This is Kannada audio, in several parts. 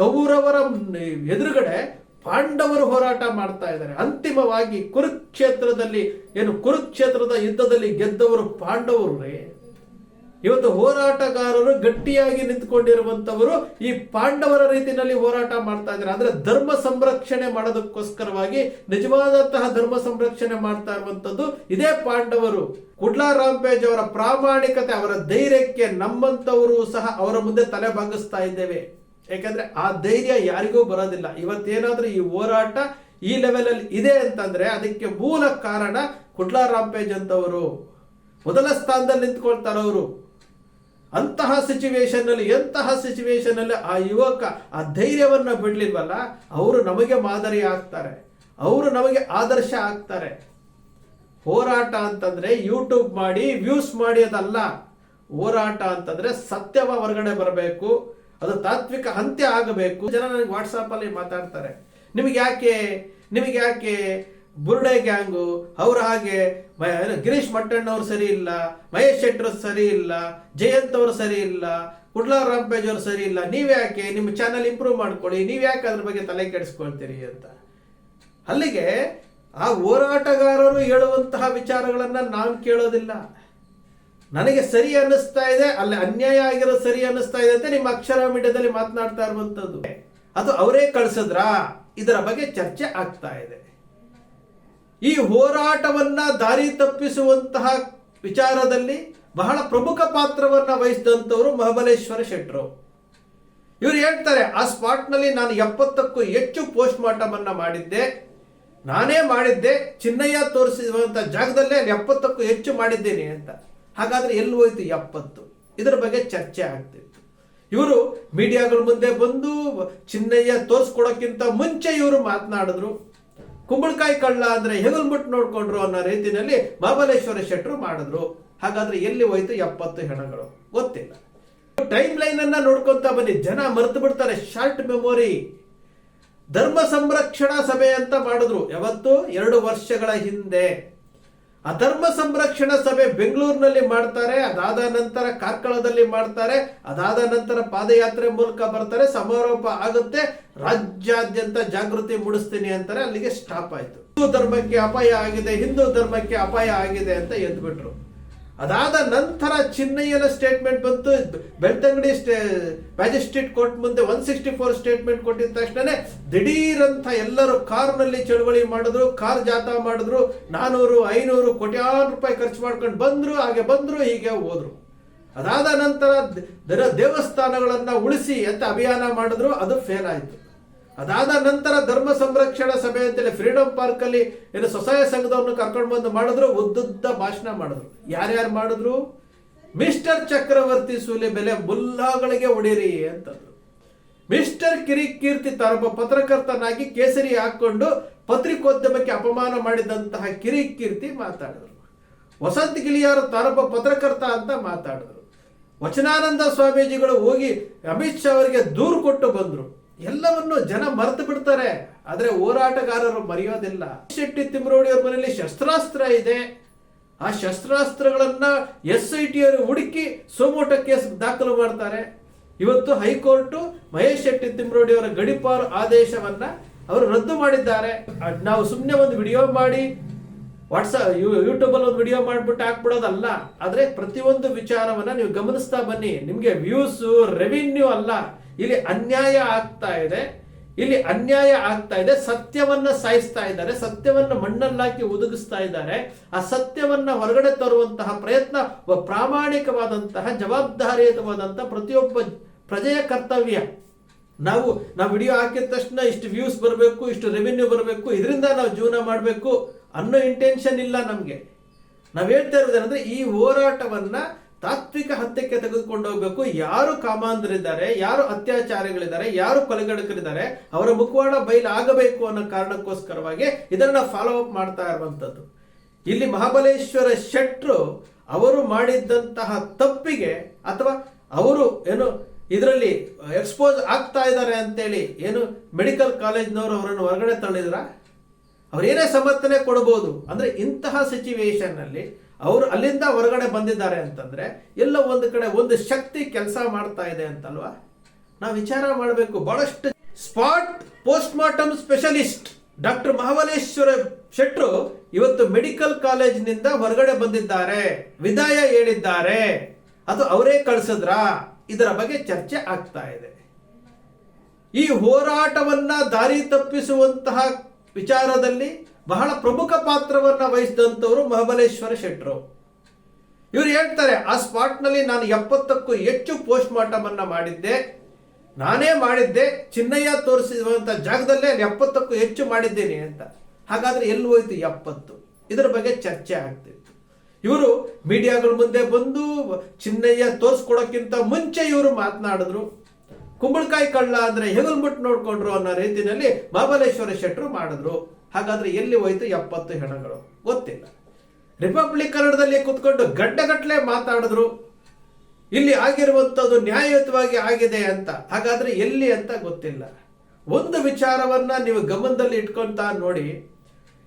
ಕೌರವರ ಎದುರುಗಡೆ ಪಾಂಡವರು ಹೋರಾಟ ಮಾಡ್ತಾ ಇದ್ದಾರೆ. ಅಂತಿಮವಾಗಿ ಕುರುಕ್ಷೇತ್ರದ ಯುದ್ಧದಲ್ಲಿ ಗೆದ್ದವರು ಪಾಂಡವರು. ಇವತ್ತು ಹೋರಾಟಗಾರರು ಗಟ್ಟಿಯಾಗಿ ನಿಂತ್ಕೊಂಡಿರುವಂತವರು ಈ ಪಾಂಡವರ ರೀತಿಯಲ್ಲಿ ಹೋರಾಟ ಮಾಡ್ತಾ ಇದ್ದಾರೆ. ಅಂದ್ರೆ ಧರ್ಮ ಸಂರಕ್ಷಣೆ ಮಾಡೋದಕ್ಕೋಸ್ಕರವಾಗಿ ನಿಜವಾದಂತಹ ಧರ್ಮ ಸಂರಕ್ಷಣೆ ಮಾಡ್ತಾ ಇರುವಂತದ್ದು ಇದೇ ಪಾಂಡವರು. ಕುಡ್ಲಾ ರಾಂಪೇಜ್ ಅವರ ಪ್ರಾಮಾಣಿಕತೆ, ಅವರ ಧೈರ್ಯಕ್ಕೆ ನಮ್ಮಂತವರು ಸಹ ಅವರ ಮುಂದೆ ತಲೆ ಬಾಗಿಸ್ತಾ ಇದ್ದೇವೆ. ಯಾಕಂದ್ರೆ ಆ ಧೈರ್ಯ ಯಾರಿಗೂ ಬರೋದಿಲ್ಲ. ಇವತ್ತೇನಾದ್ರೂ ಈ ಹೋರಾಟ ಈ ಲೆವೆಲ್ ಅಲ್ಲಿ ಇದೆ ಅಂತಂದ್ರೆ ಅದಕ್ಕೆ ಮೂಲ ಕಾರಣ ಕುಡ್ಲಾ ರಾಂಪೇಜ್ ಅಂತವರು ಮೊದಲ ಸ್ಥಾನದಲ್ಲಿ ನಿಂತ್ಕೊಳ್ತಾರವರು. ಎಂತಹ ಸಿಚುವೇಶನ್ ಅಲ್ಲಿ ಆ ಯುವಕ ಆ ಧೈರ್ಯವನ್ನ ಬಿಡ್ಲಿಲ್ವಲ್ಲ, ಅವರು ನಮಗೆ ಮಾದರಿ ಆಗ್ತಾರೆ, ಅವರು ನಮಗೆ ಆದರ್ಶ ಆಗ್ತಾರೆ. ಹೋರಾಟ ಅಂತಂದ್ರೆ ಯೂಟ್ಯೂಬ್ ಮಾಡಿ ವ್ಯೂಸ್ ಮಾಡಿ ಅದಲ್ಲ. ಹೋರಾಟ ಅಂತಂದ್ರೆ ಸತ್ಯವ ಹೊರಗಡೆ ಬರಬೇಕು, ಅದು ತಾತ್ವಿಕ ಅಂತ್ಯ ಆಗಬೇಕು. ಜನ ನನಗೆ ವಾಟ್ಸಾಪ್ ಅಲ್ಲಿ ಮಾತಾಡ್ತಾರೆ, ನಿಮಗೆ ಯಾಕೆ ಬುರ್ಡೆ ಗ್ಯಾಂಗು ಅವ್ರ ಹಾಗೆ ಗಿರೀಶ್ ಮಟ್ಟಣ್ಣವ್ರು ಸರಿ ಇಲ್ಲ, ಮಹೇಶ್ ಶೆಟ್ಟರ್ ಸರಿ ಇಲ್ಲ, ಜಯಂತ್ ಅವರು ಸರಿ ಇಲ್ಲ, ಕುಡ್ಲಾ ರಾಂಪೇಜ್ ಅವರು ಸರಿ ಇಲ್ಲ, ನೀವ್ಯಾಕೆ ನಿಮ್ಮ ಚಾನಲ್ ಇಂಪ್ರೂವ್ ಮಾಡ್ಕೊಳ್ಳಿ, ನೀವ್ಯಾಕೆ ಅದ್ರ ಬಗ್ಗೆ ತಲೆ ಕೆಡಿಸ್ಕೊಳ್ತೀರಿ ಅಂತ. ಅಲ್ಲಿಗೆ ಆ ಹೋರಾಟಗಾರರು ಹೇಳುವಂತಹ ವಿಚಾರಗಳನ್ನ ನಾನು ಕೇಳೋದಿಲ್ಲ. ನನಗೆ ಸರಿ ಅನ್ನಿಸ್ತಾ ಇದೆ, ಅಲ್ಲಿ ಅನ್ಯಾಯ ಆಗಿರೋ ಸರಿ ಅನ್ನಿಸ್ತಾ ಇದೆ ಅಂತ ನಿಮ್ಮ ಅಕ್ಷರ ಮೀಡಿಯಾದಲ್ಲಿ ಮಾತನಾಡ್ತಾ ಇರುವಂತದ್ದು ಅದು ಅವರೇ ಕಳಿಸಿದ್ರಾ, ಇದರ ಬಗ್ಗೆ ಚರ್ಚೆ ಆಗ್ತಾ ಇದೆ. ಈ ಹೋರಾಟವನ್ನ ದಾರಿ ತಪ್ಪಿಸುವಂತಹ ವಿಚಾರದಲ್ಲಿ ಬಹಳ ಪ್ರಮುಖ ಪಾತ್ರವನ್ನ ವಹಿಸಿದಂತವರು ಮಹಾಬಲೇಶ್ವರ ಶೆಟ್ಟರು. ಇವರು ಹೇಳ್ತಾರೆ, ಆ ಸ್ಪಾಟ್ ನಲ್ಲಿ ನಾನು 70ಕ್ಕೂ ಹೆಚ್ಚು ಪೋಸ್ಟ್ ಮಾರ್ಟಮ್ ಅನ್ನ ಮಾಡಿದ್ದೆ, ನಾನೇ ಮಾಡಿದ್ದೆ, ಚಿನ್ನಯ್ಯ ತೋರಿಸಿರುವಂತ ಜಾಗದಲ್ಲೇ 70ಕ್ಕೂ ಹೆಚ್ಚು ಮಾಡಿದ್ದೇನೆ ಅಂತ. ಹಾಗಾದ್ರೆ ಎಲ್ಲಿ ಹೋಯ್ತು 70? ಇದರ ಬಗ್ಗೆ ಚರ್ಚೆ ಆಗ್ತಿತ್ತು. ಇವರು ಮೀಡಿಯಾಗಳ ಮುಂದೆ ಬಂದು ಚಿನ್ನಯ್ಯ ತೋರಿಸ್ಕೊಡೋಕ್ಕಿಂತ ಮುಂಚೆ ಇವರು ಮಾತನಾಡಿದ್ರು. ಕುಂಬಳಕಾಯಿ ಕಳ್ಳ ಅಂದ್ರೆ ಹೆಗಲ್ಮುಟ್ಟು ನೋಡ್ಕೊಂಡ್ರು ಅನ್ನೋ ರೀತಿಯಲ್ಲಿ ಮಹಾಬಲೇಶ್ವರ ಶೆಟ್ಟರು ಮಾಡಿದ್ರು. ಹಾಗಾದ್ರೆ ಎಲ್ಲಿ ಹೋಯ್ತು 70 ಹೆಣಗಳು? ಗೊತ್ತಿಲ್ಲ. ಟೈಮ್ ಲೈನ್ ಅನ್ನ ನೋಡ್ಕೊಂತ ಬನ್ನಿ, ಜನ ಮರೆತು ಬಿಡ್ತಾರೆ. Short memory. ಧರ್ಮ ಸಂರಕ್ಷಣಾ ಸಭೆ ಅಂತ ಮಾಡಿದ್ರು ಯಾವತ್ತು? 2 ವರ್ಷಗಳ ಹಿಂದೆ. ಆ ಧರ್ಮ ಸಂರಕ್ಷಣಾ ಸಭೆ ಬೆಂಗಳೂರಿನಲ್ಲಿ ಮಾಡ್ತಾರೆ, ಅದಾದ ನಂತರ ಕಾರ್ಕಳದಲ್ಲಿ ಮಾಡ್ತಾರೆ, ಅದಾದ ನಂತರ ಪಾದಯಾತ್ರೆ ಮೂಲಕ ಬರ್ತಾರೆ, ಸಮಾರೋಪ ಆಗುತ್ತೆ, ರಾಜ್ಯಾದ್ಯಂತ ಜಾಗೃತಿ ಮೂಡಿಸ್ತೀನಿ ಅಂತಾರೆ. ಅಲ್ಲಿಗೆ ಸ್ಟಾಪ್ ಆಯ್ತು. ಹಿಂದೂ ಧರ್ಮಕ್ಕೆ ಅಪಾಯ ಆಗಿದೆ ಅಂತ ಎದ್ಬಿಟ್ರು. ಅದಾದ ನಂತರ ಚಿನ್ನಯ್ಯನ ಸ್ಟೇಟ್ಮೆಂಟ್ ಬಂತು. ಬೆಳ್ತಂಗಡಿ ಮ್ಯಾಜಿಸ್ಟ್ರೇಟ್ ಕೋರ್ಟ್ ಮುಂದೆ 164 ಸ್ಟೇಟ್ಮೆಂಟ್ ಕೊಟ್ಟಿದ ತಕ್ಷಣ ದಿಢೀರಂತ ಎಲ್ಲರೂ ಕಾರ್ನಲ್ಲಿ ಚಳವಳಿ ಮಾಡಿದ್ರು, ಕಾರ್ ಜಾಥಾ ಮಾಡಿದ್ರು, 400, 500 ಕೋಟ್ಯಾಂತರ ರೂಪಾಯಿ ಖರ್ಚು ಮಾಡ್ಕೊಂಡು ಬಂದ್ರು, ಹೀಗೆ ಹೋದ್ರು. ಅದಾದ ನಂತರ ದೇವಸ್ಥಾನಗಳನ್ನ ಉಳಿಸಿ ಅಂತ ಅಭಿಯಾನ ಮಾಡಿದ್ರು, ಅದು ಫೇಲ್ ಆಯ್ತು. ಅದಾದ ನಂತರ ಧರ್ಮ ಸಂರಕ್ಷಣಾ ಸಭೆ ಅಂತೇಳಿ ಫ್ರೀಡಂ ಪಾರ್ಕ್ ಅಲ್ಲಿ ಸ್ವಸಹಾಯ ಸಂಘದವ್ರನ್ನ ಕರ್ಕೊಂಡು ಬಂದು ಮಾಡಿದ್ರು, ಉದ್ದುದ್ದ ಭಾಷಣ ಮಾಡಿದ್ರು. ಯಾರ್ಯಾರು ಮಾಡಿದ್ರು? ಮಿಸ್ಟರ್ ಚಕ್ರವರ್ತಿ ಸೂಲಿಬೆಲೆ ಮುಲ್ಲಾಗಳಿಗೆ ಹೊಡೀರಿ ಅಂತಂದ್ರು. ಮಿಸ್ಟರ್ ಕಿರಿಕೀರ್ತಿ ತಾನೊಬ್ಬ ಪತ್ರಕರ್ತನಾಗಿ ಕೇಸರಿ ಹಾಕೊಂಡು ಪತ್ರಿಕೋದ್ಯಮಕ್ಕೆ ಅಪಮಾನ ಮಾಡಿದಂತಹ ಕಿರಿಕೀರ್ತಿ ಮಾತಾಡಿದ್ರು. ವಸಂತ ಗಿಳಿಯಾರು ತಾನೊಬ್ಬ ಪತ್ರಕರ್ತ ಅಂತ ಮಾತಾಡಿದ್ರು. ವಚನಾನಂದ ಸ್ವಾಮೀಜಿಗಳು ಹೋಗಿ ಅಮಿತ್ ಶಾ ಅವರಿಗೆ ದೂರು ಕೊಟ್ಟು ಬಂದ್ರು. ಎಲ್ಲವನ್ನು ಜನ ಮರೆತು ಬಿಡ್ತಾರೆ, ಆದ್ರೆ ಹೋರಾಟಗಾರರು ಮರೆಯೋದಿಲ್ಲ. ಶೆಟ್ಟಿ ತಿಮ್ಮರೋಡಿ ಅವ್ರ ಮನೆಯಲ್ಲಿ ಶಸ್ತ್ರಾಸ್ತ್ರ ಇದೆ. ಆ ಶಸ್ತ್ರಾಸ್ತ್ರಗಳನ್ನ SIT ಅವರು ಹುಡುಕಿ ಸೋಮೋಟ ಕೇಸ್ ದಾಖಲು ಮಾಡ್ತಾರೆ. ಇವತ್ತು ಹೈಕೋರ್ಟ್ ಮಹೇಶ್ ಶೆಟ್ಟಿ ತಿಮ್ಮರೋಡಿ ಅವರ ಗಡೀಪಾರು ಆದೇಶವನ್ನ ಅವರು ರದ್ದು ಮಾಡಿದ್ದಾರೆ. ನಾವು ಸುಮ್ಮನೆ ಒಂದು ವಿಡಿಯೋ ಮಾಡಿ ಯೂಟ್ಯೂಬ್ ಅಲ್ಲಿ ಒಂದು ವಿಡಿಯೋ ಮಾಡ್ಬಿಟ್ಟು ಹಾಕ್ಬಿಡೋದಲ್ಲ. ಆದ್ರೆ ಪ್ರತಿಯೊಂದು ವಿಚಾರವನ್ನ ನೀವು ಗಮನಿಸ್ತಾ ಬನ್ನಿ. ನಿಮ್ಗೆ ವ್ಯೂಸ್, ರೆವಿನ್ಯೂ ಅಲ್ಲ, ಇಲ್ಲಿ ಅನ್ಯಾಯ ಆಗ್ತಾ ಇದೆ. ಸತ್ಯವನ್ನ ಸಾಯಿಸ್ತಾ ಇದ್ದಾರೆ, ಸತ್ಯವನ್ನ ಮಣ್ಣಲ್ಲಾಕಿ ಒದಗಿಸ್ತಾ ಇದ್ದಾರೆ. ಆ ಸತ್ಯವನ್ನ ಹೊರಗಡೆ ತರುವಂತಹ ಪ್ರಯತ್ನ ಪ್ರಾಮಾಣಿಕವಾದಂತಹ ಜವಾಬ್ದಾರಿಯುತವಾದಂತಹ ಪ್ರತಿಯೊಬ್ಬ ಪ್ರಜೆಯ ಕರ್ತವ್ಯ. ನಾವು ವಿಡಿಯೋ ಹಾಕಿದ ತಕ್ಷಣ ಇಷ್ಟು ವ್ಯೂಸ್ ಬರಬೇಕು, ಇಷ್ಟು ರೆವಿನ್ಯೂ ಬರಬೇಕು, ಇದರಿಂದ ನಾವು ಜೀವನ ಮಾಡಬೇಕು ಅನ್ನೋ ಇಂಟೆನ್ಷನ್ ಇಲ್ಲ ನಮ್ಗೆ. ನಾವ್ ಹೇಳ್ತಾ ಇರೋದೇನಂದ್ರೆ ಈ ಹೋರಾಟವನ್ನ ತಾತ್ವಿಕ ಹತ್ಯಕ್ಕೆ ತೆಗೆದುಕೊಂಡು ಹೋಗ್ಬೇಕು. ಯಾರು ಕಾಮಾಂಧರಿದ್ದಾರೆ, ಯಾರು ಅತ್ಯಾಚಾರಿಗಳಿದ್ದಾರೆ, ಯಾರು ಕೊಲೆಗಡಕರಿದ್ದಾರೆ, ಅವರ ಮುಖವಾಡ ಬಯಲಾಗಬೇಕು ಅನ್ನೋ ಕಾರಣಕ್ಕೋಸ್ಕರವಾಗಿ ಇದನ್ನ ಫಾಲೋ ಅಪ್ ಮಾಡ್ತಾ ಇರುವಂತದ್ದು. ಇಲ್ಲಿ ಮಹಾಬಲೇಶ್ವರ ಶೆಟ್ರು ಅವರು ಮಾಡಿದ್ದಂತಹ ತಪ್ಪಿಗೆ ಅಥವಾ ಅವರು ಇದರಲ್ಲಿ ಎಕ್ಸ್ಪೋಸ್ ಆಗ್ತಾ ಇದ್ದಾರೆ ಅಂತೇಳಿ ಮೆಡಿಕಲ್ ಕಾಲೇಜ್ನವರು ಅವರನ್ನು ಹೊರಗಡೆ ತಳ್ಳಿದ್ರ? ಅವರೇನೇ ಸಮರ್ಥನೆ ಕೊಡಬಹುದು. ಅಂದ್ರೆ ಇಂತಹ ಸಿಚುವೇಶನ್ ಅಲ್ಲಿ ಅವರು ಅಲ್ಲಿಂದ ಹೊರಗಡೆ ಬಂದಿದ್ದಾರೆ ಅಂತಂದ್ರೆ ಎಲ್ಲ ಒಂದು ಕಡೆ ಒಂದು ಶಕ್ತಿ ಕೆಲಸ ಮಾಡ್ತಾ ಇದೆ ಅಂತಲ್ವಾ. ನಾವು ವಿಚಾರ ಮಾಡಬೇಕು. ಬಹಳಷ್ಟು spot post mortem specialist doctor Mahabaleshwara ಶೆಟ್ರು ಇವತ್ತು ಮೆಡಿಕಲ್ ಕಾಲೇಜಿನಿಂದ ಹೊರಗಡೆ ಬಂದಿದ್ದಾರೆ, ವಿದಾಯ ಹೇಳಿದ್ದಾರೆ, ಅದು ಅವರೇ ಕಳಿಸಿದ್ರಾ, ಇದರ ಬಗ್ಗೆ ಚರ್ಚೆ ಆಗ್ತಾ ಇದೆ. ಈ ಹೋರಾಟವನ್ನ ದಾರಿ ತಪ್ಪಿಸುವಂತಹ ವಿಚಾರದಲ್ಲಿ ಬಹಳ ಪ್ರಮುಖ ಪಾತ್ರವನ್ನ ವಹಿಸಿದಂತವರು ಮಹಾಬಲೇಶ್ವರ ಶೆಟ್ರು. ಇವರು ಹೇಳ್ತಾರೆ, ಆ ಸ್ಪಾಟ್ ನಲ್ಲಿ ನಾನು 70ಕ್ಕೂ ಹೆಚ್ಚು ಪೋಸ್ಟ್ ಮಾರ್ಟಮ್ ಅನ್ನ ಮಾಡಿದ್ದೆ, ನಾನೇ ಮಾಡಿದ್ದೆ, ಚಿನ್ನಯ್ಯ ತೋರಿಸಿರುವಂತ ಜಾಗದಲ್ಲೇ 70ಕ್ಕೂ ಹೆಚ್ಚು ಮಾಡಿದ್ದೇನೆ ಅಂತ. ಹಾಗಾದ್ರೆ ಎಲ್ಲಿ ಹೋಯ್ತು 70? ಇದರ ಬಗ್ಗೆ ಚರ್ಚೆ ಆಗ್ತಿತ್ತು. ಇವರು ಮೀಡಿಯಾಗಳ ಮುಂದೆ ಬಂದು ಚಿನ್ನಯ್ಯ ತೋರಿಸ್ಕೊಡೋಕ್ಕಿಂತ ಮುಂಚೆ ಇವರು ಮಾತನಾಡಿದ್ರು. ಕುಂಬಳಕಾಯಿ ಕಳ್ಳ ಅಂದ್ರೆ ಹೆಗಲ್ಮುಟ್ಟು ನೋಡ್ಕೊಂಡ್ರು ಅನ್ನೋ ರೀತಿಯಲ್ಲಿ ಮಹಾಬಲೇಶ್ವರ ಶೆಟ್ರು ಮಾಡಿದ್ರು. ಹಾಗಾದ್ರೆ ಎಲ್ಲಿ ಹೋಯ್ತು 70 ಹೆಣಗಳು? ಗೊತ್ತಿಲ್ಲ. ರಿಪಬ್ಲಿಕನ್ನಡದಲ್ಲಿ ಕುತ್ಕೊಂಡು ಗಡ್ಡಗಟ್ಲೆ ಮಾತಾಡಿದ್ರು, ಇಲ್ಲಿ ಆಗಿರುವಂತದ್ದು ನ್ಯಾಯಯುತವಾಗಿ ಆಗಿದೆ ಅಂತ. ಹಾಗಾದ್ರೆ ಎಲ್ಲಿ ಅಂತ ಗೊತ್ತಿಲ್ಲ. ಒಂದು ವಿಚಾರವನ್ನ ನೀವು ಗಮನದಲ್ಲಿ ಇಟ್ಕೊಂತ ನೋಡಿ,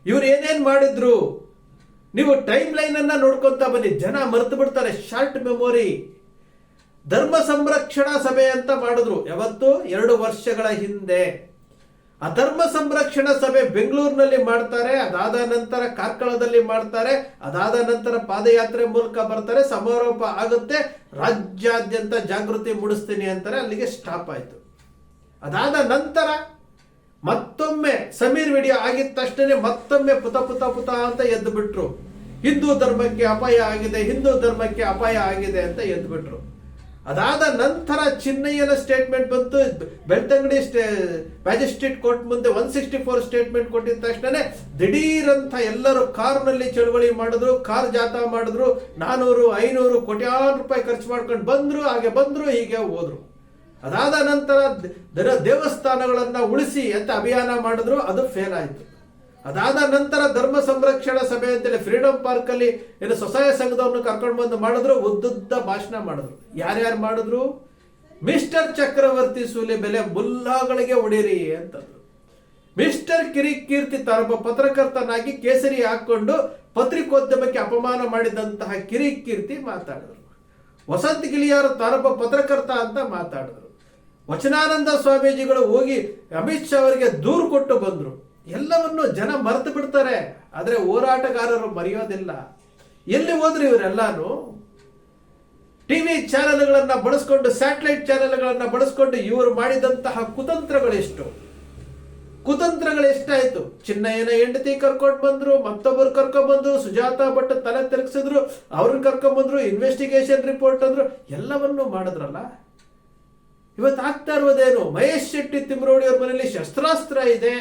ಇವ್ರು ಏನೇನ್ ಮಾಡಿದ್ರು ನೀವು ಟೈಮ್ ಲೈನ್ ಅನ್ನ ನೋಡ್ಕೊಂತ ಬನ್ನಿ. ಜನ ಮರೆತು ಬಿಡ್ತಾರೆ, ಶಾರ್ಟ್ ಮೆಮೊರಿ. ಧರ್ಮ ಸಂರಕ್ಷಣಾ ಸಭೆ ಅಂತ ಮಾಡಿದ್ರು ಯಾವತ್ತು? 2 ವರ್ಷಗಳ ಹಿಂದೆ. ಆ ಧರ್ಮ ಸಂರಕ್ಷಣಾ ಸಭೆ ಬೆಂಗಳೂರಿನಲ್ಲಿ ಮಾಡ್ತಾರೆ, ಅದಾದ ನಂತರ ಕಾರ್ಕಳದಲ್ಲಿ ಮಾಡ್ತಾರೆ, ಅದಾದ ನಂತರ ಪಾದಯಾತ್ರೆ ಮೂಲಕ ಬರ್ತಾರೆ, ಸಮಾರೋಪ ಆಗುತ್ತೆ, ರಾಜ್ಯಾದ್ಯಂತ ಜಾಗೃತಿ ಮೂಡಿಸ್ತೀನಿ ಅಂತಾರೆ, ಅಲ್ಲಿಗೆ ಸ್ಟಾಪ್ ಆಯ್ತು. ಅದಾದ ನಂತರ ಮತ್ತೊಮ್ಮೆ ಸಮೀರ್ ವಿಡಿಯೋ ಆಗಿದ ತಕ್ಷಣ ಮತ್ತೊಮ್ಮೆ ಪುತ ಅಂತ ಎದ್ದು ಬಿಟ್ರು. ಹಿಂದೂ ಧರ್ಮಕ್ಕೆ ಅಪಾಯ ಆಗಿದೆ, ಹಿಂದೂ ಧರ್ಮಕ್ಕೆ ಅಪಾಯ ಆಗಿದೆ ಅಂತ ಎದ್ದು ಬಿಟ್ರು. ಅದಾದ ನಂತರ ಚಿನ್ನಯ್ಯನ ಸ್ಟೇಟ್ಮೆಂಟ್ ಬಂತು. ಬೆಳ್ತಂಗಡಿ ಮ್ಯಾಜಿಸ್ಟ್ರೇಟ್ ಕೋರ್ಟ್ ಮುಂದೆ 164 ಸ್ಟೇಟ್ಮೆಂಟ್ ಕೊಟ್ಟಿದ ತಕ್ಷಣ ದಿಢೀರಂತ ಎಲ್ಲರೂ ಕಾರ್ನಲ್ಲಿ ಚಳವಳಿ ಮಾಡಿದ್ರು, ಕಾರ್ ಜಾಥಾ ಮಾಡಿದ್ರು, 400, 500 ಕೋಟ್ಯಾರು ರೂಪಾಯಿ ಖರ್ಚು ಮಾಡ್ಕೊಂಡು ಬಂದ್ರು, ಹಾಗೆ ಬಂದ್ರು, ಹೀಗೆ ಹೋದ್ರು. ಅದಾದ ನಂತರ ದೇವಸ್ಥಾನಗಳನ್ನ ಉಳಿಸಿ ಅಂತ ಅಭಿಯಾನ ಮಾಡಿದ್ರು, ಅದು ಫೇಲ್ ಆಯ್ತು. ಅದಾದ ನಂತರ ಧರ್ಮ ಸಂರಕ್ಷಣಾ ಸಭೆ ಅಂತೇಳಿ ಫ್ರೀಡಂ ಪಾರ್ಕ್ ಅಲ್ಲಿ ಏನು ಸ್ವಸಹಾಯ ಸಂಘದವ್ರನ್ನ ಕರ್ಕೊಂಡು ಬಂದು ಮಾಡಿದ್ರು, ಉದ್ದುದ್ದ ಭಾಷಣ ಮಾಡಿದ್ರು. ಯಾರ್ಯಾರು ಮಾಡಿದ್ರು? ಮಿಸ್ಟರ್ ಚಕ್ರವರ್ತಿ ಸೂಲಿಬೆಲೆ ಮುಲ್ಲಾಗಳಿಗೆ ಹೊಡೀರಿ ಅಂತಂದ್ರು. ಮಿಸ್ಟರ್ ಕಿರಿಕೀರ್ತಿ ತಾನೊಬ್ಬ ಪತ್ರಕರ್ತನಾಗಿ ಕೇಸರಿ ಹಾಕೊಂಡು ಪತ್ರಿಕೋದ್ಯಮಕ್ಕೆ ಅಪಮಾನ ಮಾಡಿದಂತಹ ಕಿರಿಕೀರ್ತಿ ಮಾತಾಡಿದ್ರು. ವಸಂತ ಗಿಳಿಯಾರು ತಾನೊಬ್ಬ ಪತ್ರಕರ್ತ ಅಂತ ಮಾತಾಡಿದ್ರು. ವಚನಾನಂದ ಸ್ವಾಮೀಜಿಗಳು ಹೋಗಿ ಅಮಿತ್ ಶಾ ಅವರಿಗೆ ದೂರು ಕೊಟ್ಟು ಬಂದ್ರು. ಎಲ್ಲವನ್ನು ಜನ ಮರೆತು ಬಿಡ್ತಾರೆ, ಆದ್ರೆ ಹೋರಾಟಗಾರರು ಮರೆಯೋದಿಲ್ಲ. ಎಲ್ಲಿ ಹೋದ್ರು ಇವರೆಲ್ಲಾನು? ಟಿವಿ ಚಾನೆಲ್ಗಳನ್ನ ಬಳಸ್ಕೊಂಡು, ಸ್ಯಾಟಲೈಟ್ ಚಾನೆಲ್ಗಳನ್ನ ಬಳಸ್ಕೊಂಡು ಇವರು ಮಾಡಿದಂತಹ ಕುತಂತ್ರಗಳು ಎಷ್ಟಾಯ್ತು? ಚಿನ್ನಯ್ಯನ ಹೆಂಡತಿ ಕರ್ಕೊಂಡು ಬಂದ್ರು, ಮತ್ತೊಬ್ಬರು ಕರ್ಕೊಂಡ್ ಬಂದ್ರು, ಸುಜಾತಾ ಭಟ್ ತಲೆ ತಿರುಗಿಸಿದ್ರು, ಅವ್ರನ್ನ ಕರ್ಕೊಂಡ್ ಬಂದ್ರು, ಇನ್ವೆಸ್ಟಿಗೇಷನ್ ರಿಪೋರ್ಟ್ ಅಂದ್ರು, ಎಲ್ಲವನ್ನೂ ಮಾಡಿದ್ರಲ್ಲ. ಇವತ್ತು ಆಗ್ತಾ ಇರುವುದೇನು? ಮಹೇಶ್ ಶೆಟ್ಟಿ ತಿಮ್ರೋಡಿ ಅವ್ರ ಮನೆಯಲ್ಲಿ ಶಸ್ತ್ರಾಸ್ತ್ರ ಇದೆ.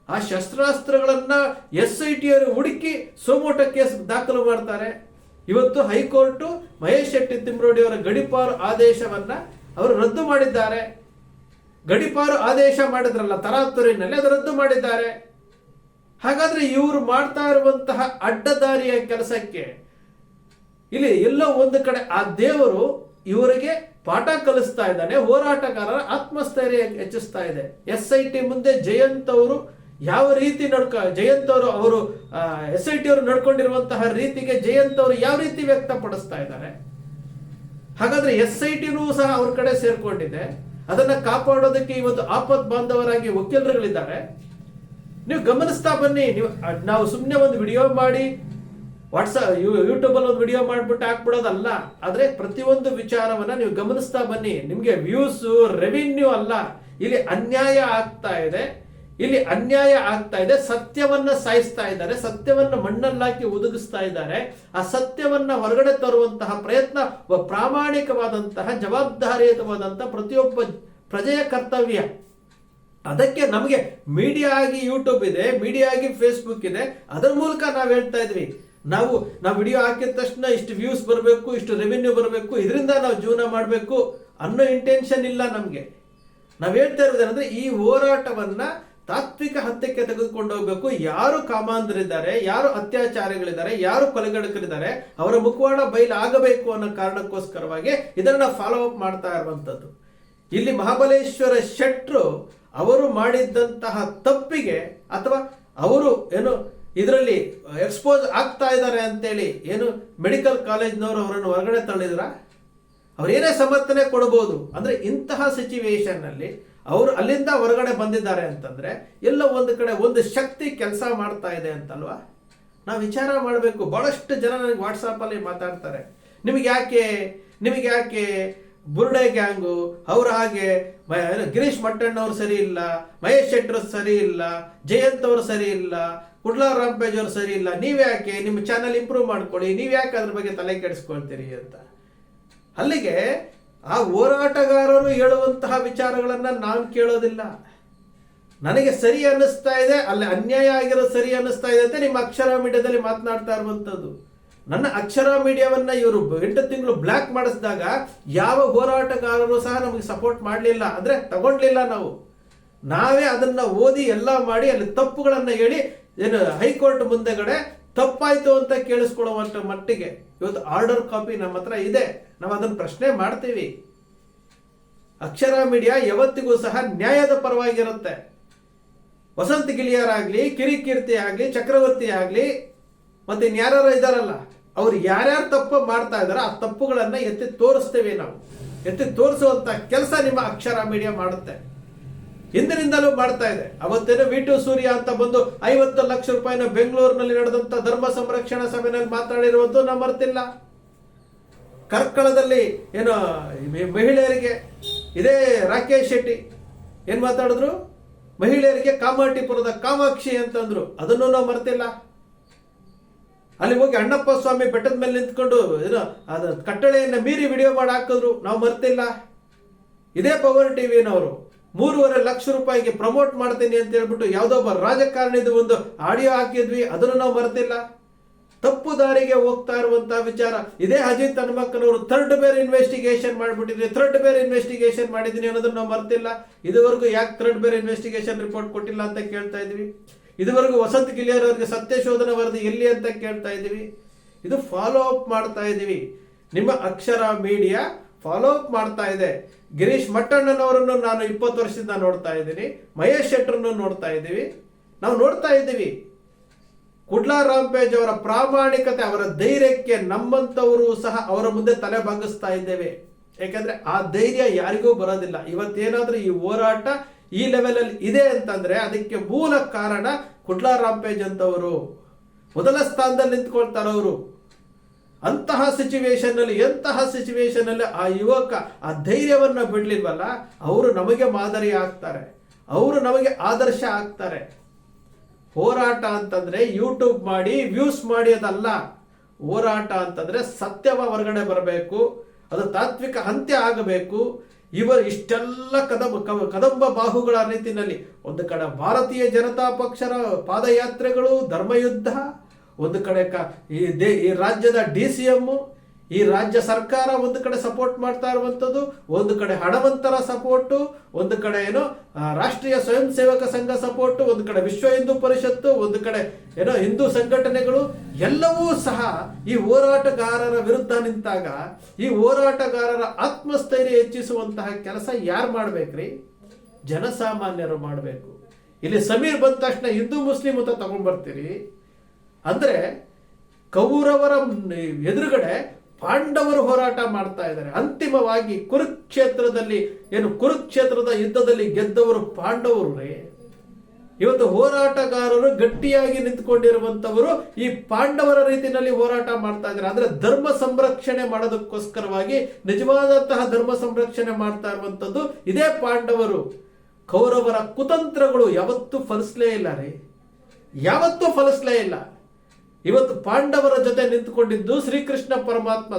ಆ ಶಸ್ತ್ರಾಸ್ತ್ರಗಳನ್ನ SIT ಅವರು ಹುಡುಕಿ ಸೋಮೋಟ ಕೇಸ್ ದಾಖಲು ಮಾಡ್ತಾರೆ. ಇವತ್ತು ಹೈಕೋರ್ಟ್ ಮಹೇಶ್ ಶೆಟ್ಟಿ ತಿಮ್ರೋಡಿ ಅವರ ಗಡೀಪಾರು ಆದೇಶವನ್ನ ಅವರು ರದ್ದು ಮಾಡಿದ್ದಾರೆ. ಗಡೀಪಾರು ಆದೇಶ ಮಾಡಿದ್ರಲ್ಲ ತರಾತುರಿನಲ್ಲಿ, ಅದು ರದ್ದು ಮಾಡಿದ್ದಾರೆ. ಹಾಗಾದ್ರೆ ಇವರು ಮಾಡ್ತಾ ಇರುವಂತಹ ಅಡ್ಡದಾರಿಯ ಕೆಲಸಕ್ಕೆ ಇಲ್ಲಿ ಎಲ್ಲೋ ಒಂದು ಕಡೆ ಆ ದೇವರು ಇವರಿಗೆ ಪಾಠ ಕಲಿಸ್ತಾ ಇದ್ದಾನೆ. ಹೋರಾಟಗಾರರ ಆತ್ಮಸ್ಥೈರ್ಯ ಹೆಚ್ಚಿಸ್ತಾ ಇದೆ. SIT ಮುಂದೆ ಜಯಂತ್ ಅವರು ಯಾವ ರೀತಿ ಜಯಂತ್ ಅವರು SIT ಅವರು ನಡ್ಕೊಂಡಿರುವಂತಹ ರೀತಿಗೆ ಜಯಂತ್ ಅವರು ಯಾವ ರೀತಿ ವ್ಯಕ್ತಪಡಿಸ್ತಾ ಇದ್ದಾರೆ. ಹಾಗಾದ್ರೆ SITನೂ ಸಹ ಅವ್ರ ಕಡೆ ಸೇರ್ಕೊಂಡಿದೆ. ಅದನ್ನ ಕಾಪಾಡೋದಕ್ಕೆ ಇವತ್ತು ಆಪತ್ ಬಾಂಧವರಾಗಿ ವಕೀಲರುಗಳಿದ್ದಾರೆ. ನೀವು ಗಮನಿಸ್ತಾ ಬನ್ನಿ. ನಾವು ಸುಮ್ಮನೆ ಒಂದು ವಿಡಿಯೋ ಮಾಡಿ ಯೂಟ್ಯೂಬ್ ಅಲ್ಲಿ ಒಂದು ವಿಡಿಯೋ ಮಾಡ್ಬಿಟ್ಟು ಹಾಕ್ಬಿಡೋದಲ್ಲ. ಆದ್ರೆ ಪ್ರತಿಯೊಂದು ವಿಚಾರವನ್ನ ನೀವು ಗಮನಿಸ್ತಾ ಬನ್ನಿ. ನಿಮ್ಗೆ ವ್ಯೂಸ್, ರೆವಿನ್ಯೂ ಅಲ್ಲ, ಇಲ್ಲಿ ಅನ್ಯಾಯ ಆಗ್ತಾ ಇದೆ. ಸತ್ಯವನ್ನ ಸಾಯಿಸ್ತಾ ಇದ್ದಾರೆ, ಸತ್ಯವನ್ನ ಮಣ್ಣಲ್ಲಾಕಿ ಒದಗಿಸ್ತಾ ಇದ್ದಾರೆ. ಆ ಸತ್ಯವನ್ನ ಹೊರಗಡೆ ತರುವಂತಹ ಪ್ರಯತ್ನ ಪ್ರಾಮಾಣಿಕವಾದಂತಹ, ಜವಾಬ್ದಾರಿಯುತವಾದಂತಹ ಪ್ರತಿಯೊಬ್ಬ ಪ್ರಜೆಯ ಕರ್ತವ್ಯ. ಅದಕ್ಕೆ ನಮಗೆ ಮೀಡಿಯಾ ಆಗಿ ಯೂಟ್ಯೂಬ್ ಇದೆ, ಮೀಡಿಯಾ ಆಗಿ ಫೇಸ್ಬುಕ್ ಇದೆ. ಅದರ ಮೂಲಕ ನಾವು ಹೇಳ್ತಾ ಇದ್ವಿ, ನಾವು ವಿಡಿಯೋ ಹಾಕಿದ ತಕ್ಷಣ ಇಷ್ಟು ವ್ಯೂಸ್ ಬರಬೇಕು, ಇಷ್ಟು ರೆವಿನ್ಯೂ ಬರಬೇಕು, ಇದರಿಂದ ನಾವು ಜೀವನ ಮಾಡಬೇಕು ಅನ್ನೋ ಇಂಟೆನ್ಷನ್ ಇಲ್ಲ ನಮಗೆ. ನಾವು ಹೇಳ್ತಾ ಇರೋದೇನಂದ್ರೆ ಈ ಹೋರಾಟವನ್ನ ತಾತ್ವಿಕ ಹತ್ಯಕ್ಕೆ ತೆಗೆದುಕೊಂಡು ಹೋಗ್ಬೇಕು. ಯಾರು ಕಾಮಾಂಧರಿದ್ದಾರೆ, ಯಾರು ಅತ್ಯಾಚಾರಿಗಳಿದ್ದಾರೆ, ಯಾರು ಕೊಲೆಗಡಕರಿದ್ದಾರೆ, ಅವರ ಮುಖವಾಡ ಬಯಲಾಗಬೇಕು ಅನ್ನೋ ಕಾರಣಕ್ಕೋಸ್ಕರವಾಗಿ ಇದನ್ನ ಫಾಲೋ ಅಪ್ ಮಾಡ್ತಾ ಇರುವಂತದ್ದು. ಇಲ್ಲಿ ಮಹಾಬಲೇಶ್ವರ ಶೆಟ್ರು ಅವರು ಮಾಡಿದ್ದಂತಹ ತಪ್ಪಿಗೆ ಅಥವಾ ಅವರು ಏನು ಇದರಲ್ಲಿ ಎಕ್ಸ್ಪೋಸ್ ಆಗ್ತಾ ಇದ್ದಾರೆ ಅಂತೇಳಿ ಏನು ಮೆಡಿಕಲ್ ಕಾಲೇಜ್ನವರು ಅವರನ್ನು ಹೊರಗಡೆ ತಳ್ಳಿದ್ರ? ಅವ್ರೇನೇ ಸಮರ್ಥನೆ ಕೊಡಬಹುದು. ಅಂದ್ರೆ ಇಂತಹ ಸಿಚುವೇಶನ್ ಅಲ್ಲಿ ಅವರು ಅಲ್ಲಿಂದ ಹೊರಗಡೆ ಬಂದಿದ್ದಾರೆ ಅಂತಂದ್ರೆ ಎಲ್ಲ ಒಂದು ಕಡೆ ಒಂದು ಶಕ್ತಿ ಕೆಲಸ ಮಾಡ್ತಾ ಇದೆ ಅಂತಲ್ವಾ. ನಾವು ವಿಚಾರ ಮಾಡಬೇಕು. ಬಹಳಷ್ಟು ಜನ ನನಗೆ ವಾಟ್ಸಾಪ್ ಅಲ್ಲಿ ಮಾತಾಡ್ತಾರೆ, ನಿಮಗೆ ಯಾಕೆ ಬುರ್ಡೆ ಗ್ಯಾಂಗು ಅವ್ರ ಹಾಗೆ ಗಿರೀಶ್ ಮಟ್ಟಣ್ಣವ್ರು ಸರಿ ಇಲ್ಲ, ಮಹೇಶ್ ಶೆಟ್ಟರ್ ಸರಿ ಇಲ್ಲ, ಜಯಂತ್ ಅವರು ಸರಿ ಇಲ್ಲ, ಕುಡ್ಲಾ ರಾಂಪೇಜ್ ಅವರು ಸರಿ ಇಲ್ಲ, ನೀವ್ಯಾಕೆ ನಿಮ್ಮ ಚಾನಲ್ ಇಂಪ್ರೂವ್ ಮಾಡ್ಕೊಳ್ಳಿ, ನೀವ್ಯಾಕೆ ಅದ್ರ ಬಗ್ಗೆ ತಲೆ ಕೆಡಿಸ್ಕೊಳ್ತೀರಿ ಅಂತ. ಅಲ್ಲಿಗೆ ಆ ಹೋರಾಟಗಾರರು ಹೇಳುವಂತಹ ವಿಚಾರಗಳನ್ನ ನಾನು ಕೇಳೋದಿಲ್ಲ. ನನಗೆ ಸರಿ ಅನ್ನಿಸ್ತಾ ಇದೆ, ಅಲ್ಲಿ ಅನ್ಯಾಯ ಆಗಿರೋದು ಸರಿ ಅನ್ನಿಸ್ತಾ ಇದೆ ಅಂತ ನಿಮ್ಮ ಅಕ್ಷರ ಮೀಡಿಯಾದಲ್ಲಿ ಮಾತನಾಡ್ತಾ ಇರುವಂತದ್ದು. ನನ್ನ ಅಕ್ಷರ ಮೀಡಿಯಾವನ್ನ ಇವರು 8 ತಿಂಗಳು ಬ್ಲಾಕ್ ಮಾಡಿಸಿದಾಗ ಯಾವ ಹೋರಾಟಗಾರರು ಸಹ ನಮಗೆ ಸಪೋರ್ಟ್ ಮಾಡಲಿಲ್ಲ, ಅಂದ್ರೆ ತಗೊಂಡ್ಲಿಲ್ಲ. ನಾವೇ ಅದನ್ನ ಓದಿ ಎಲ್ಲ ಮಾಡಿ ಅಲ್ಲಿ ತಪ್ಪುಗಳನ್ನ ಹೇಳಿ ಹೈಕೋರ್ಟ್ ಮುಂದೆಗಡೆ ತಪ್ಪಾಯ್ತು ಅಂತ ಕೇಳಿಸ್ಕೊಳ್ಳುವಂತ ಮಟ್ಟಿಗೆ ಇವತ್ತು ಆರ್ಡರ್ ಕಾಪಿ ನಮ್ಮ ಹತ್ರ ಇದೆ. ನಾವು ಅದನ್ನ ಪ್ರಶ್ನೆ ಮಾಡ್ತೀವಿ. ಅಕ್ಷರ ಮೀಡಿಯಾ ಯಾವತ್ತಿಗೂ ಸಹ ನ್ಯಾಯದ ಪರವಾಗಿರುತ್ತೆ. ವಸಂತ ಗಿಳಿಯರ್ ಆಗ್ಲಿ, ಕಿರಿಕೀರ್ತಿ ಆಗ್ಲಿ, ಚಕ್ರವರ್ತಿ ಆಗ್ಲಿ, ಮತ್ತೆ ಇನ್ಯಾರು ಇದಾರಲ್ಲ, ಅವ್ರು ಯಾರ್ಯಾರು ತಪ್ಪು ಮಾಡ್ತಾ ಇದಾರೆ ಆ ತಪ್ಪುಗಳನ್ನ ಎತ್ತಿ ತೋರಿಸ್ತೇವೆ. ನಾವು ಎತ್ತಿ ತೋರಿಸುವಂತ ಕೆಲಸ ನಿಮ್ಮ ಅಕ್ಷರ ಮೀಡಿಯಾ ಮಾಡುತ್ತೆ, ಹಿಂದಿನಿಂದಲೂ ಮಾಡ್ತಾ ಇದೆ. ಅವತ್ತೇನೋ ವಿ2 ಸೂರ್ಯ ಅಂತ ಬಂದು 50 ಲಕ್ಷ ರೂಪಾಯಿನ ಬೆಂಗಳೂರಿನಲ್ಲಿ ನಡೆದಂತ ಧರ್ಮ ಸಂರಕ್ಷಣಾ ಸಭೆಯಲ್ಲಿ ಮಾತಾಡಿರುವಂತೂ ನಾವು ಮರ್ತಿಲ್ಲ. ಕಾರ್ಕಳದಲ್ಲಿ ಏನೋ ಮಹಿಳೆಯರಿಗೆ ಇದೇ ರಾಕೇಶ್ ಶೆಟ್ಟಿ ಏನ್ ಮಾತಾಡಿದ್ರು, ಮಹಿಳೆಯರಿಗೆ ಕಾಮಾಟಿಪುರದ ಕಾಮಾಕ್ಷಿ ಅಂತಂದ್ರು, ಅದನ್ನು ನಾವು ಮರ್ತಿಲ್ಲ. ಅಲ್ಲಿ ಹೋಗಿ ಅಣ್ಣಪ್ಪ ಸ್ವಾಮಿ ಬೆಟ್ಟದ ಮೇಲೆ ನಿಂತ್ಕೊಂಡು ಏನೋ ಅದ ಕಟ್ಟಳೆಯನ್ನ ಮೀರಿ ವಿಡಿಯೋ ಮಾಡಿ ಹಾಕಿದ್ರು, ನಾವು ಮರ್ತಿಲ್ಲ. ಇದೇ ಪವರ್ ಟಿವಿನವರು 3.5 ಲಕ್ಷ ರೂಪಾಯಿಗೆ ಪ್ರಮೋಟ್ ಮಾಡ್ತೀನಿ ಅಂತ ಹೇಳ್ಬಿಟ್ಟು ಯಾವುದೋ ಒಬ್ಬ ರಾಜಕಾರಣಿದು ಒಂದು ಆಡಿಯೋ ಹಾಕಿದ್ವಿ, ಅದನ್ನು ನಾವು ಮರ್ತಿಲ್ಲ. ತಪ್ಪು ದಾರಿಗೆ ಹೋಗ್ತಾ ಇರುವಂತಹ ವಿಚಾರ. ಇದೇ ಅಜಿತ್ ಹನುಮಕ್ಕನವರು ಥರ್ಡ್ ಬೇರ್ ಇನ್ವೆಸ್ಟಿಗೇಷನ್ ಮಾಡ್ಬಿಟ್ಟಿದ್ವಿ, ಥರ್ಡ್ ಬೇರ್ ಇನ್ವೆಸ್ಟಿಗೇಷನ್ ಮಾಡಿದೀನಿ ಅನ್ನೋದನ್ನ ನಾವು ಮರ್ತಿಲ್ಲ. ಇದುವರೆಗೂ ಯಾಕೆ ಥರ್ಡ್ ಬೇರ್ ಇನ್ವೆಸ್ಟಿಗೇಷನ್ ರಿಪೋರ್ಟ್ ಕೊಟ್ಟಿಲ್ಲ ಅಂತ ಕೇಳ್ತಾ ಇದ್ವಿ. ಇದುವರೆಗೂ ವಸಂತ ಗಿಳಿಯರ್ ಅವರಿಗೆ ಸತ್ಯಶೋಧನ ವರದಿ ಎಲ್ಲಿ ಅಂತ ಕೇಳ್ತಾ ಇದೀವಿ. ಇದು ಫಾಲೋ ಅಪ್ ಮಾಡ್ತಾ ಇದೀವಿ. ನಿಮ್ಮ ಅಕ್ಷರ ಮೀಡಿಯಾ ಫಾಲೋ ಅಪ್ ಮಾಡ್ತಾ ಇದೆ. ಗಿರೀಶ್ ಮಟ್ಟಣ್ಣನವರನ್ನು ನಾನು 20 ವರ್ಷದಿಂದ ನೋಡ್ತಾ ಇದ್ದೀನಿ, ಮಹೇಶ್ ಶೆಟ್ಟರ್ನು ನೋಡ್ತಾ ಇದ್ದೀವಿ, ನಾವು ನೋಡ್ತಾ ಇದ್ದೀವಿ. ಕುಡ್ಲಾ ರಾಂಪೇಜ್ ಅವರ ಪ್ರಾಮಾಣಿಕತೆ, ಅವರ ಧೈರ್ಯಕ್ಕೆ ನಮ್ಮಂತವರು ಸಹ ಅವರ ಮುಂದೆ ತಲೆ ಬಗ್ಗಿಸ್ತಾ ಇದ್ದೇವೆ. ಯಾಕಂದ್ರೆ ಆ ಧೈರ್ಯ ಯಾರಿಗೂ ಬರೋದಿಲ್ಲ. ಇವತ್ತೇನಾದ್ರೂ ಈ ಹೋರಾಟ ಈ ಲೆವೆಲ್ ಅಲ್ಲಿ ಇದೆ ಅಂತಂದ್ರೆ ಅದಕ್ಕೆ ಮೂಲ ಕಾರಣ ಕುಡ್ಲಾ ರಾಂಪೇಜ್ ಅಂತವರು ಮೊದಲ ಸ್ಥಾನದಲ್ಲಿ ನಿಂತ್ಕೊಳ್ತಾರವರು. ಅಂತಹ ಸಿಚುವೇಶನ್ ಅಲ್ಲಿ, ಎಂತಹ ಸಿಚುವೇಶನ್ ಅಲ್ಲಿ ಆ ಯುವಕ ಆ ಧೈರ್ಯವನ್ನ ಬಿಡ್ಲಿಲ್ವಲ್ಲ, ಅವರು ನಮಗೆ ಮಾದರಿ ಆಗ್ತಾರೆ, ಅವರು ನಮಗೆ ಆದರ್ಶ ಆಗ್ತಾರೆ. ಹೋರಾಟ ಅಂತಂದ್ರೆ ಯೂಟ್ಯೂಬ್ ಮಾಡಿ ವ್ಯೂಸ್ ಮಾಡಿ ಅದಲ್ಲ. ಹೋರಾಟ ಅಂತಂದ್ರೆ ಸತ್ಯವ ಹೊರಗಡೆ ಬರಬೇಕು, ಅದು ತಾತ್ವಿಕ ಅಂತ್ಯ ಆಗಬೇಕು. ಇವರು ಇಷ್ಟೆಲ್ಲ ಕದಂಬ ಬಾಹುಗಳ ರೀತಿಯಲ್ಲಿ ಒಂದು ಕಡೆ ಭಾರತೀಯ ಜನತಾ ಪಕ್ಷದ ಪಾದಯಾತ್ರೆಗಳು, ಧರ್ಮಯುದ್ಧ, ಒಂದು ಕಡೆ ಈ ರಾಜ್ಯದ DCM, ಈ ರಾಜ್ಯ ಸರ್ಕಾರ ಒಂದು ಕಡೆ ಸಪೋರ್ಟ್ ಮಾಡ್ತಾ ಇರುವಂತದ್ದು, ಒಂದು ಕಡೆ ಹಣವಂತರ ಸಪೋರ್ಟು, ಒಂದು ಕಡೆ ಏನೋ ರಾಷ್ಟ್ರೀಯ ಸ್ವಯಂ ಸೇವಕ ಸಂಘ ಸಪೋರ್ಟು, ಒಂದು ಕಡೆ ವಿಶ್ವ ಹಿಂದೂ ಪರಿಷತ್ತು, ಒಂದು ಕಡೆ ಏನೋ ಹಿಂದೂ ಸಂಘಟನೆಗಳು ಎಲ್ಲವೂ ಸಹ ಈ ಹೋರಾಟಗಾರರ ವಿರುದ್ಧ ನಿಂತಾಗ ಈ ಹೋರಾಟಗಾರರ ಆತ್ಮಸ್ಥೈರ್ಯ ಹೆಚ್ಚಿಸುವಂತಹ ಕೆಲಸ ಯಾರು ಮಾಡ್ಬೇಕ್ರಿ? ಜನಸಾಮಾನ್ಯರು ಮಾಡಬೇಕು. ಇಲ್ಲಿ ಸಮೀರ್ ಬಂದ ತಕ್ಷಣ ಹಿಂದೂ ಮುಸ್ಲಿಂ ಅಂತ ತಗೊಂಡ್ಬರ್ತೀರಿ ಅಂದ್ರೆ ಕೌರವರ ಎದುರುಗಡೆ ಪಾಂಡವರು ಹೋರಾಟ ಮಾಡ್ತಾ ಇದ್ದಾರೆ. ಅಂತಿಮವಾಗಿ ಕುರುಕ್ಷೇತ್ರದ ಯುದ್ಧದಲ್ಲಿ ಗೆದ್ದವರು ಪಾಂಡವರು. ಇವತ್ತು ಹೋರಾಟಗಾರರು ಗಟ್ಟಿಯಾಗಿ ನಿಂತ್ಕೊಂಡಿರುವಂತವರು ಈ ಪಾಂಡವರ ರೀತಿಯಲ್ಲಿ ಹೋರಾಟ ಮಾಡ್ತಾ ಇದ್ದಾರೆ. ಅಂದ್ರೆ ಧರ್ಮ ಸಂರಕ್ಷಣೆ ಮಾಡೋದಕ್ಕೋಸ್ಕರವಾಗಿ ನಿಜವಾದಂತಹ ಧರ್ಮ ಸಂರಕ್ಷಣೆ ಮಾಡ್ತಾ ಇರುವಂತದ್ದು ಇದೇ ಪಾಂಡವರು. ಕೌರವರ ಕುತಂತ್ರಗಳು ಯಾವತ್ತೂ ಫಲಿಸ್ಲೇ ಇಲ್ಲ ರೀ, ಯಾವತ್ತೂ ಫಲಿಸ್ಲೇ ಇಲ್ಲ. ಇವತ್ತು ಪಾಂಡವರ ಜೊತೆ ನಿಂತುಕೊಂಡಿದ್ದು ಶ್ರೀಕೃಷ್ಣ ಪರಮಾತ್ಮ.